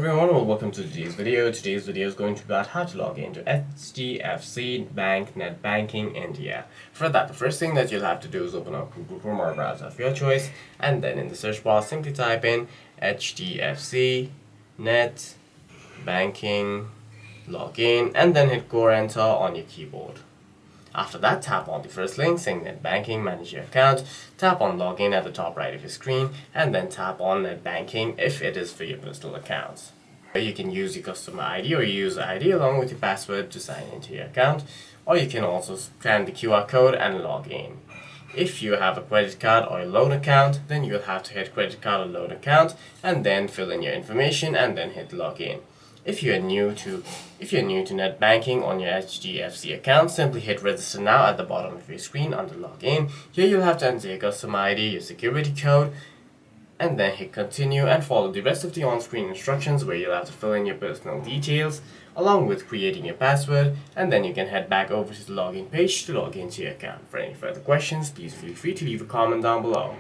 everyone, well, welcome to today's video. Today's video is going to be about how to log into HDFC Bank NetBanking India. For that, the first thing that you'll have to do is open up Google Chrome or browser of your choice, and then in the search bar simply type in HDFC NetBanking login, and then hit go or enter on your keyboard. After that, tap on the first link saying NetBanking, manage your account, tap on login at the top right of your screen, and then tap on NetBanking if it is for your personal accounts. You can use your customer ID or user ID along with your password to sign into your account, or you can also scan the QR code and log in. If you have a credit card or a loan account, then you'll have to hit credit card or loan account and then fill in your information and then hit login. If you're new to NetBanking on your HDFC account, simply hit register now at the bottom of your screen under login. Here you'll have to enter your customer ID, your security code, and then hit continue and follow the rest of the on-screen instructions where you'll have to fill in your personal details along with creating your password, and then you can head back over to the login page to log into your account. For any further questions, please feel free to leave a comment down below.